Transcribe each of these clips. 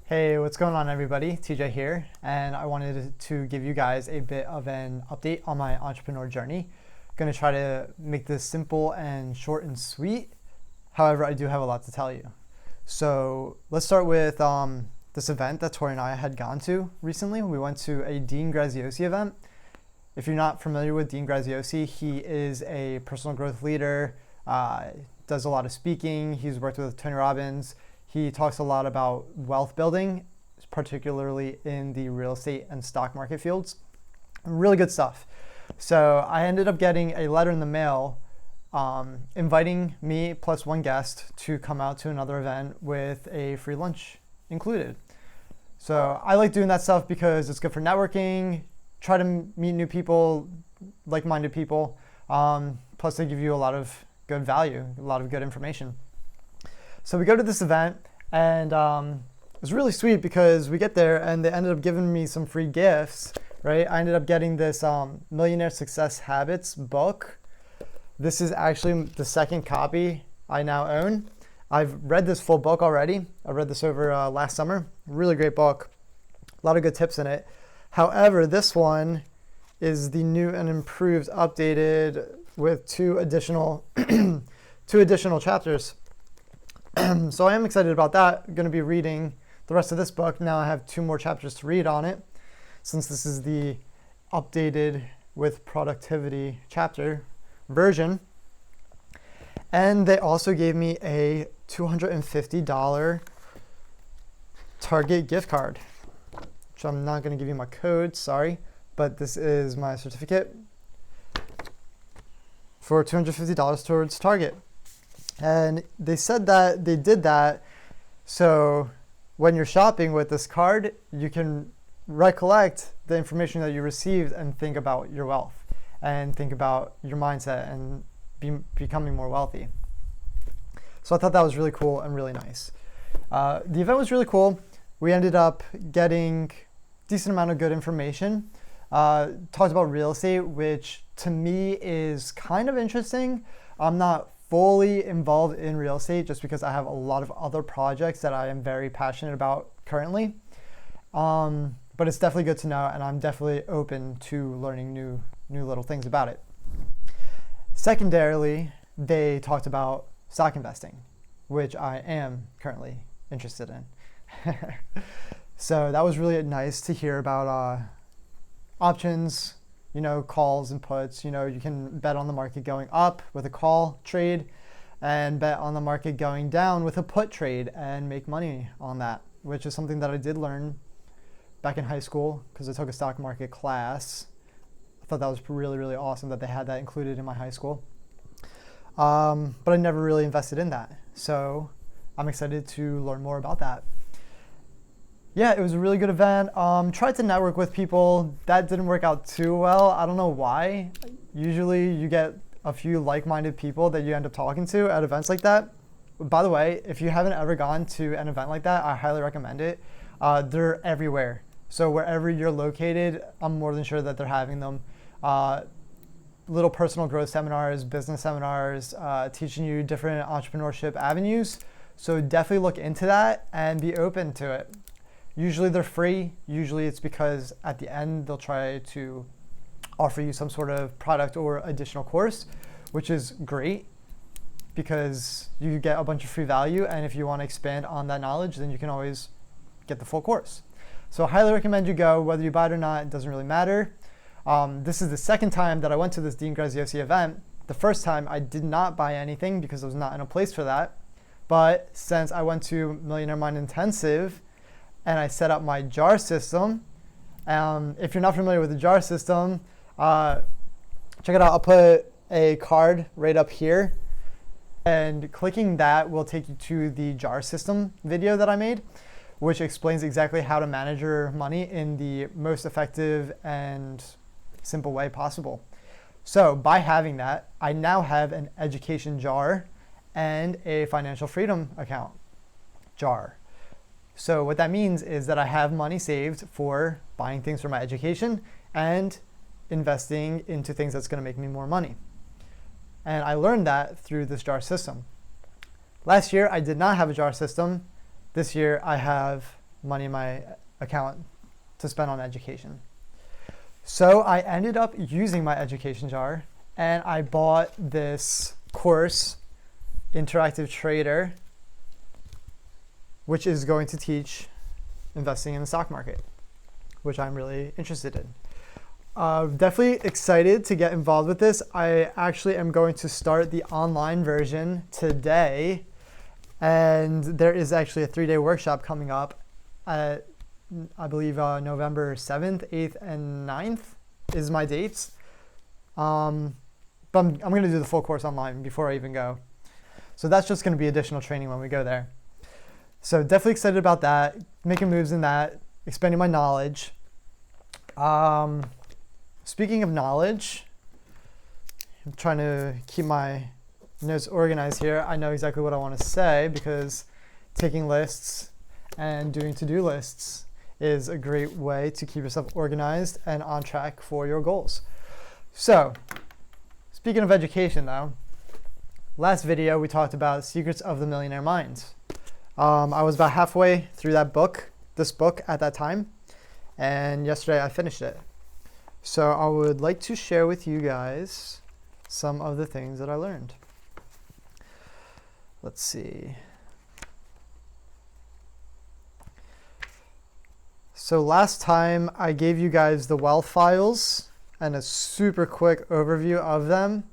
Hey, what's going on everybody? TJ here, and I wanted to give you guys a bit of an update on my entrepreneur journey. Going to try to make this simple and short and sweet. However, I do have a lot to tell you. So let's start with this event that Tori and I had gone to recently. We went to a Dean Graziosi event. If you're not familiar with Dean Graziosi, he is a personal growth leader, does a lot of speaking. He's worked with Tony Robbins. He talks a lot about wealth building, particularly in the real estate and stock market fields. Really good stuff. So I ended up getting a letter in the mail inviting me plus one guest to come out to another event with a free lunch included. So I like doing that stuff because it's good for networking, try to meet new people, like-minded people. Plus they give you a lot of good value, a lot of good information. So we go to this event, and it was really sweet because we get there and they ended up giving me some free gifts, right? I ended up getting this Millionaire Success Habits book. This is actually the second copy I now own. I've read this full book already. I read this over last summer. Really great book. A lot of good tips in it. However, this one is the new and improved, updated with two additional chapters. So I am excited about that. I'm going to be reading the rest of this book. Now I have 2 more chapters to read on it, since this is the updated with productivity chapter version. And they also gave me a $250 Target gift card, which I'm not going to give you my code, sorry, but this is my certificate for $250 towards Target. And they said that they did that so when you're shopping with this card, you can recollect the information that you received and think about your wealth and think about your mindset and becoming more wealthy. So I thought that was really cool and really nice. The event was really cool. We ended up getting a decent amount of good information. Talked about real estate, which to me is kind of interesting. I'm not fully involved in real estate just because I have a lot of other projects that I am very passionate about currently. But it's definitely good to know, and I'm definitely open to learning new little things about it. Secondarily, they talked about stock investing, which I am currently interested in. So that was really nice to hear about options, calls and puts. You can bet on the market going up with a call trade and bet on the market going down with a put trade and make money on that, which is something that I did learn back in high school because I took a stock market class. I thought that was really, really awesome that they had that included in my high school. But I never really invested in that. So I'm excited to learn more about that. Yeah, it was a really good event. Tried to network with people. That didn't work out too well. I don't know why. Usually you get a few like-minded people that you end up talking to at events like that. By the way, if you haven't ever gone to an event like that, I highly recommend it. They're everywhere. So wherever you're located, I'm more than sure that they're having them. Little personal growth seminars, business seminars, teaching you different entrepreneurship avenues. So definitely look into that and be open to it. Usually they're free. Usually it's because at the end they'll try to offer you some sort of product or additional course, which is great because you get a bunch of free value. And if you want to expand on that knowledge, then you can always get the full course. So I highly recommend you go. Whether you buy it or not, it doesn't really matter. This is the second time that I went to this Dean Graziosi event. The first time I did not buy anything because I was not in a place for that. But since I went to Millionaire Mind Intensive, and I set up my jar system. If you're not familiar with the jar system, check it out. I'll put a card right up here, and clicking that will take you to the jar system video that I made, which explains exactly how to manage your money in the most effective and simple way possible. So by having that, I now have an education jar and a financial freedom account jar. So what that means is that I have money saved for buying things for my education and investing into things that's going to make me more money. And I learned that through this jar system. Last year, I did not have a jar system. This year, I have money in my account to spend on education. So I ended up using my education jar and I bought this course, Interactive Trader, which is going to teach investing in the stock market, which I'm really interested in. Definitely excited to get involved with this. I actually am going to start the online version today, and there is actually a 3-day workshop coming up at, I believe, November 7th, 8th, and 9th is my dates. But I'm going to do the full course online before I even go. So that's just going to be additional training when we go there. So definitely excited about that, making moves in that, expanding my knowledge. Speaking of knowledge, I'm trying to keep my notes organized here. I know exactly what I want to say because taking lists and doing to-do lists is a great way to keep yourself organized and on track for your goals. So, speaking of education though, last video we talked about Secrets of the Millionaire Mind. I was about halfway through this book at that time, and yesterday I finished it. So I would like to share with you guys some of the things that I learned. Let's see. So last time I gave you guys the wealth files and a super quick overview of them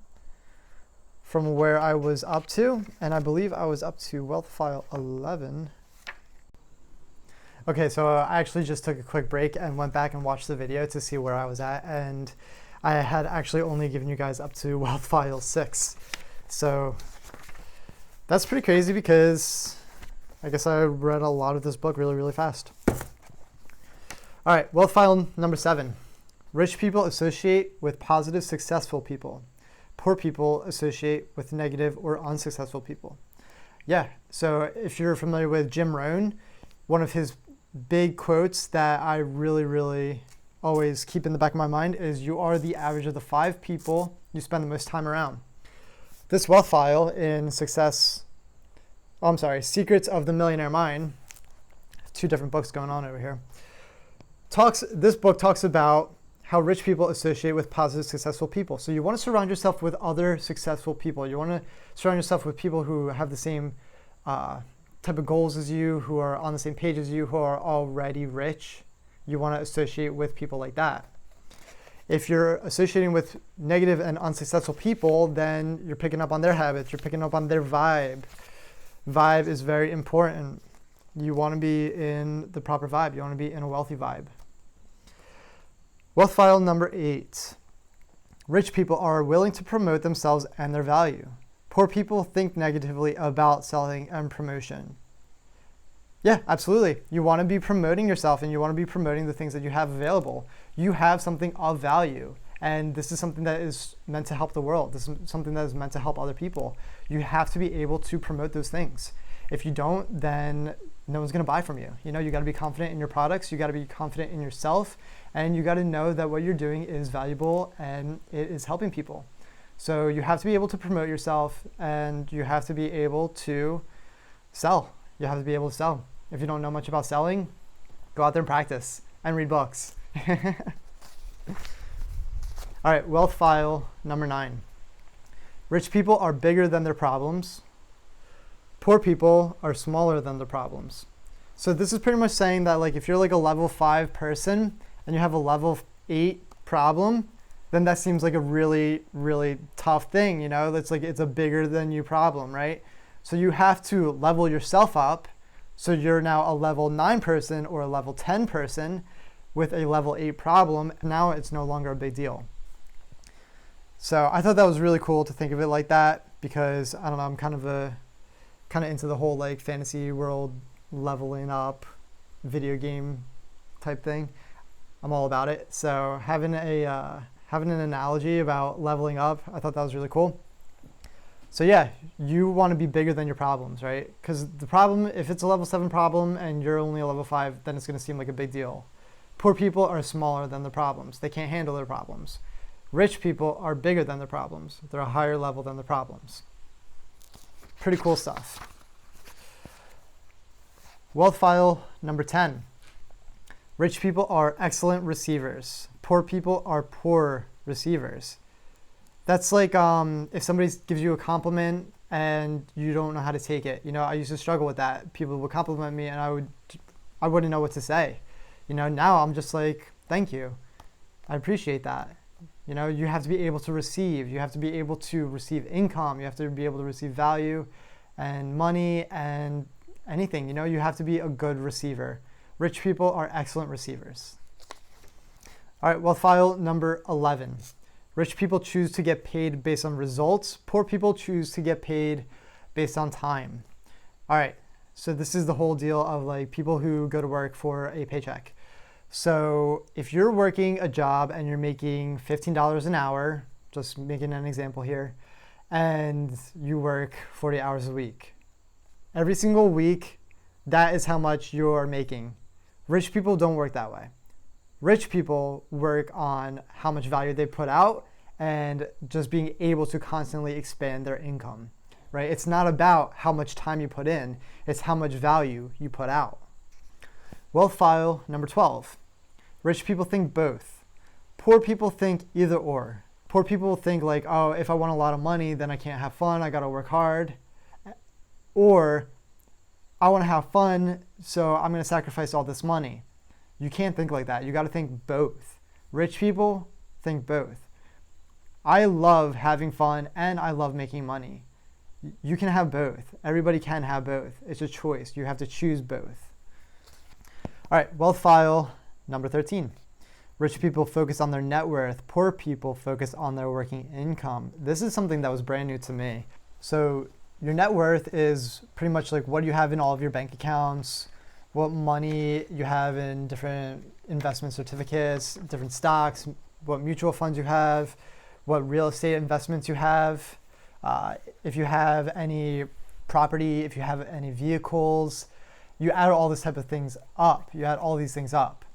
from where I was up to, and I believe I was up to wealth file 11. Okay, so I actually just took a quick break and went back and watched the video to see where I was at, and I had actually only given you guys up to wealth file 6. So that's pretty crazy because I guess I read a lot of this book really, really fast. All right, wealth file number 7. Rich people associate with positive, successful people. Poor people associate with negative or unsuccessful people. Yeah, so if you're familiar with Jim Rohn, one of his big quotes that I really, really always keep in the back of my mind is, you are the average of the 5 people you spend the most time around. This wealth file in Secrets of the Millionaire Mind, 2 different books going on over here, this book talks about how rich people associate with positive, successful people. So you want to surround yourself with other successful people. You want to surround yourself with people who have the same type of goals as you, who are on the same page as you, who are already rich. You want to associate with people like that. If you're associating with negative and unsuccessful people, then you're picking up on their habits, you're picking up on their vibe. Vibe is very important. You want to be in the proper vibe. You want to be in a wealthy vibe. Wealth file number 8. Rich people are willing to promote themselves and their value. Poor people think negatively about selling and promotion. Yeah, absolutely. You want to be promoting yourself and you want to be promoting the things that you have available. You have something of value, and this is something that is meant to help the world. This is something that is meant to help other people. You have to be able to promote those things. If you don't, then no one's going to buy from you. You got to be confident in your products. You got to be confident in yourself, and you got to know that what you're doing is valuable and it is helping people. So you have to be able to promote yourself, and you have to be able to sell. You have to be able to sell. If you don't know much about selling, go out there and practice and read books. All right, wealth file number 9. Rich people are bigger than their problems. Poor people are smaller than their problems. So this is pretty much saying that, like, if you're like a level 5 person and you have a level 8 problem, then that seems like a really, really tough thing, That's like, it's a bigger than you problem, right? So you have to level yourself up. So you're now a level 9 person or a level 10 person with a level 8 problem. Now it's no longer a big deal. So I thought that was really cool to think of it like that, because I don't know, I'm kind of into the whole like fantasy world leveling up video game type thing. I'm all about it. So having an analogy about leveling up, I thought that was really cool. So yeah, you want to be bigger than your problems, right? Because the problem, if it's a level 7 problem and you're only a level 5, then it's going to seem like a big deal. Poor people are smaller than the problems. They can't handle their problems. Rich people are bigger than their problems. They're a higher level than the problems. Pretty cool stuff. Wealth file number 10. Rich people are excellent receivers. Poor people are poor receivers. That's like if somebody gives you a compliment and you don't know how to take it. I used to struggle with that. People would compliment me and I wouldn't know what to say. Now I'm just like, thank you. I appreciate that. You have to be able to receive. You have to be able to receive income. You have to be able to receive value and money and anything. You have to be a good receiver. Rich people are excellent receivers. All right, wealth file number 11. Rich people choose to get paid based on results. Poor people choose to get paid based on time. All right, so this is the whole deal of like people who go to work for a paycheck. So if you're working a job and you're making $15 an hour, just making an example here, and you work 40 hours a week, every single week, that is how much you're making. Rich people don't work that way. Rich people work on how much value they put out and just being able to constantly expand their income, right? It's not about how much time you put in, it's how much value you put out. Wealth file number 12. Rich people think both. Poor people think either or. Poor people think like, oh, if I want a lot of money, then I can't have fun, I gotta work hard. Or I wanna have fun, so I'm gonna sacrifice all this money. You can't think like that. You got to think both. Rich people think both. I love having fun and I love making money. You can have both. Everybody can have both. It's a choice. You have to choose both. All right, wealth file number 13. Rich people focus on their net worth. Poor people focus on their working income. This is something that was brand new to me. So your net worth is pretty much like what you have in all of your bank accounts, what money you have in different investment certificates, different stocks, what mutual funds you have, what real estate investments you have, if you have any property, if you have any vehicles, you add all this type of things up. You add all these things up.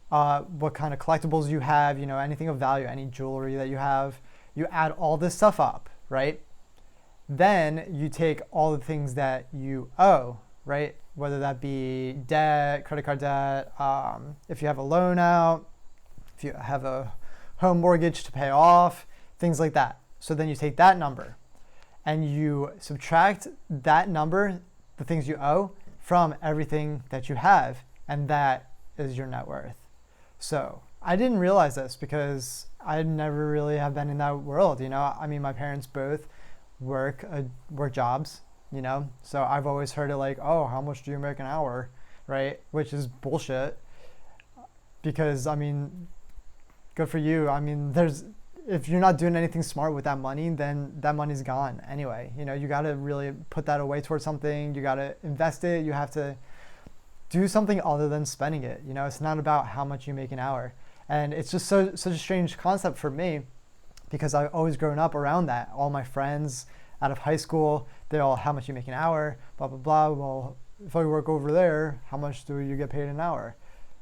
What kind of collectibles you have, anything of value, any jewelry that you have, you add all this stuff up, right? Then you take all the things that you owe, right? Whether that be debt, credit card debt, if you have a loan out, if you have a home mortgage to pay off, things like that. So then you take that number and you subtract that number, the things you owe, from everything that you have, and that is your net worth. So I didn't realize this because I never really have been in that world. My parents both work jobs. So I've always heard it like, oh, how much do you make an hour, right? Which is bullshit because, good for you. If you're not doing anything smart with that money, then that money's gone anyway. You got to really put that away towards something. You got to invest it. You have to do something other than spending it. It's not about how much you make an hour. And it's just such a strange concept for me because I've always grown up around that. All my friends out of high school, they're all, how much you make an hour, blah, blah, blah. Well, if I work over there, how much do you get paid an hour?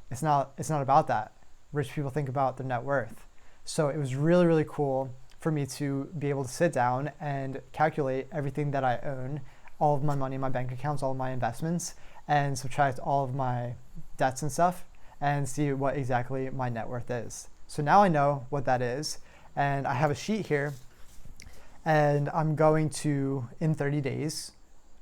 It's not about that. Rich people think about their net worth. So it was really, really cool for me to be able to sit down and calculate everything that I own, all of my money in my bank accounts, all of my investments, and subtract all of my debts and stuff and see what exactly my net worth is. So now I know what that is. And I have a sheet here. And I'm going to, in 30 days,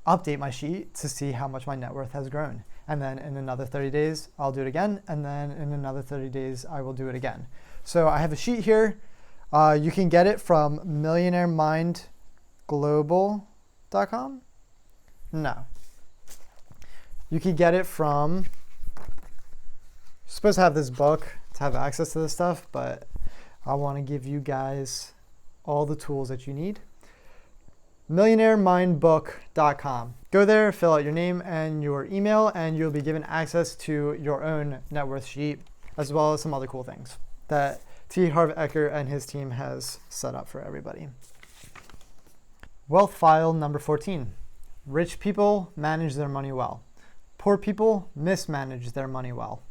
update my sheet to see how much my net worth has grown. And then in another 30 days, I'll do it again. And then in another 30 days, I will do it again. So I have a sheet here. You can get it from millionairemindglobal.com. No. You can get it from, you're supposed to have this book to have access to this stuff, but I want to give you guys all the tools that you need. Millionairemindbook.com. Go there, fill out your name and your email, and you'll be given access to your own net worth sheet, as well as some other cool things that Harv Eker and his team has set up for everybody. Wealth file number 14. Rich people manage their money well. Poor people mismanage their money well.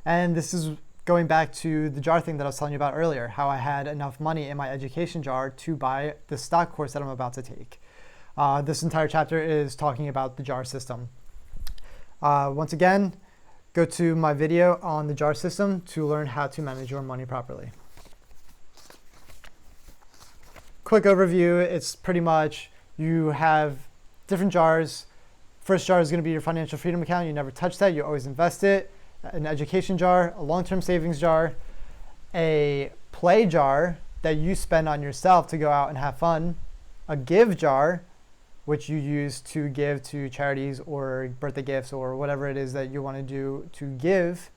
And this is going back to the jar thing that I was telling you about earlier, how I had enough money in my education jar to buy the stock course that I'm about to take. This entire chapter is talking about the jar system. Once again, go to my video on the jar system to learn how to manage your money properly. Quick overview, it's pretty much you have different jars. First jar is going to be your financial freedom account. You never touch that. You always invest it. An education jar, a long-term savings jar, a play jar that you spend on yourself to go out and have fun, a give jar, which you use to give to charities or birthday gifts or whatever it is that you want to do to give,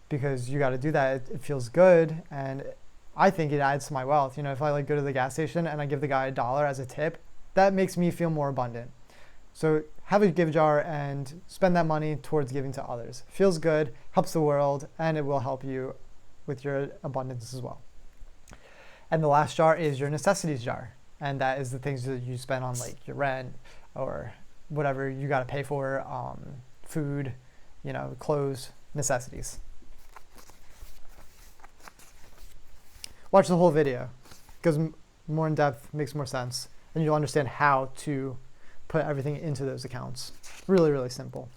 because you got to do that. It feels good, and I think it adds to my wealth. You know, if I like go to the gas station and I give the guy $1 as a tip, that makes me feel more abundant. So have a give jar and spend that money towards giving to others. Feels good, helps the world, and it will help you with your abundance as well. And the last jar is your necessities jar. And that is the things that you spend on, like your rent or whatever you got to pay for, food, you know, clothes, necessities. Watch the whole video. It goes more in depth, makes more sense, and you'll understand how to put everything into those accounts. Really, really simple.